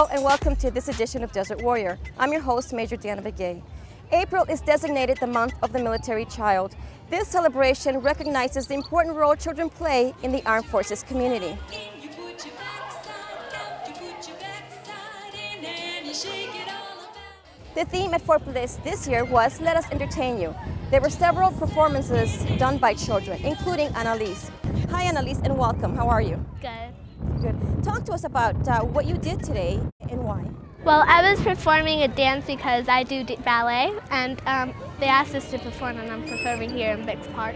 Hello and welcome to this edition of Desert Warrior. I'm your host, Major Deanna Begay. April is designated the month of the military child. This celebration recognizes the important role children play in the armed forces community. The theme at Fort Bliss this year was Let Us Entertain You. There were several performances done by children, including Annalise. Hi Annalise and welcome. How are you? Good. Good. Talk to us about what you did today and why. Well, I was performing a dance because I do ballet, and they asked us to perform, and I'm performing here in Bix Park.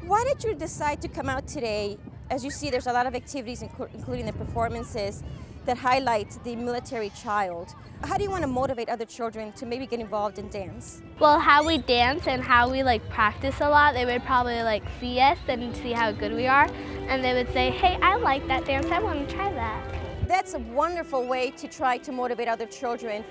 Why did you decide to come out today? As you see, there's a lot of activities, including the performances, that highlight the military child. How do you want to motivate other children to maybe get involved in dance? Well, how we dance and how we practice a lot, they would probably see us and see how good we are, and they would say, hey, I like that dance, I want to try that. That's a wonderful way to try to motivate other children.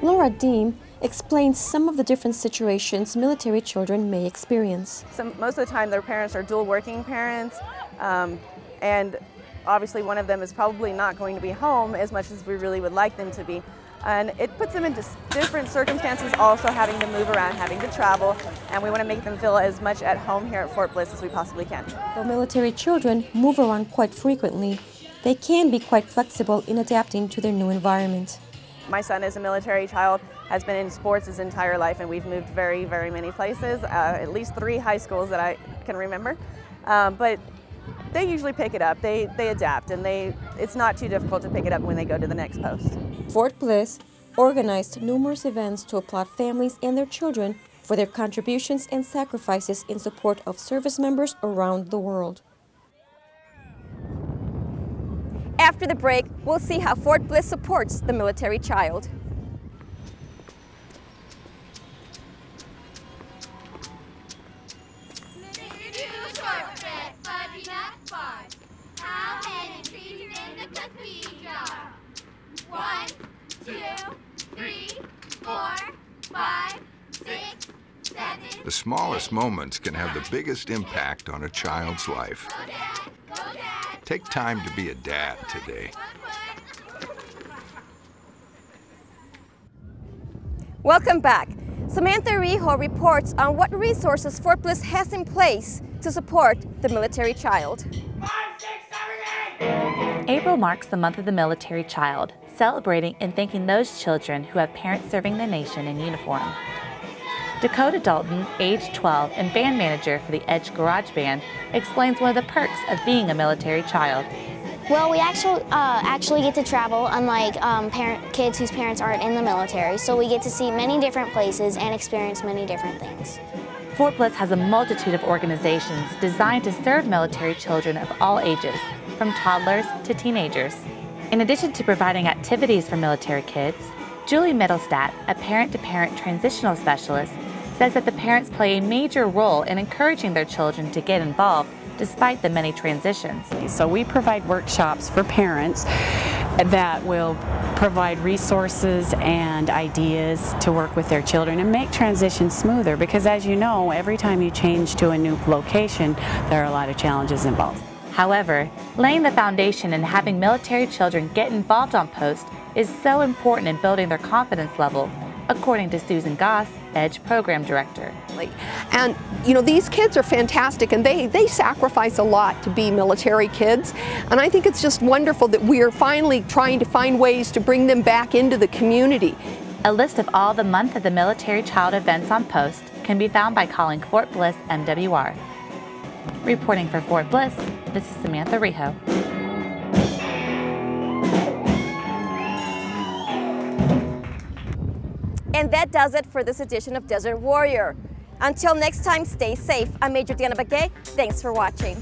Laura Deem explains some of the different situations military children may experience. Most of the time their parents are dual working parents, and obviously one of them is probably not going to be home as much as we really would like them to be. And it puts them into different circumstances, also having to move around, having to travel, and we want to make them feel as much at home here at Fort Bliss as we possibly can. Though military children move around quite frequently, they can be quite flexible in adapting to their new environment. My son is a military child, has been in sports his entire life, and we've moved very, very many places, at least 3 high schools that I can remember. But they usually pick it up, they adapt, and it's not too difficult to pick it up when they go to the next post. Fort Bliss organized numerous events to applaud families and their children for their contributions and sacrifices in support of service members around the world. After the break, we'll see how Fort Bliss supports the military child. The smallest moments can have the biggest impact on a child's life. Take time to be a dad today. Welcome back. Samantha Rijo reports on what resources Fort Bliss has in place to support the military child. April marks the month of the military child, celebrating and thanking those children who have parents serving the nation in uniform. Dakota Dalton, age 12 and band manager for the Edge Garage Band, explains one of the perks of being a military child. Well, we actually get to travel, unlike kids whose parents aren't in the military, so we get to see many different places and experience many different things. Fort Bliss has a multitude of organizations designed to serve military children of all ages, from toddlers to teenagers. In addition to providing activities for military kids, Julie Middlestat, a parent-to-parent transitional specialist, says that the parents play a major role in encouraging their children to get involved despite the many transitions. So we provide workshops for parents that will provide resources and ideas to work with their children and make transitions smoother, because as you know, every time you change to a new location, there are a lot of challenges involved. However, laying the foundation and having military children get involved on post is so important in building their confidence level, according to Susan Goss, Edge Program Director. And these kids are fantastic, and they sacrifice a lot to be military kids, and I think it's just wonderful that we are finally trying to find ways to bring them back into the community. A list of all the Month of the Military Child events on post can be found by calling Fort Bliss MWR. Reporting for Fort Bliss, this is Samantha Rijo. And that does it for this edition of Desert Warrior. Until next time, stay safe. I'm Major Deanna Begay. Thanks for watching.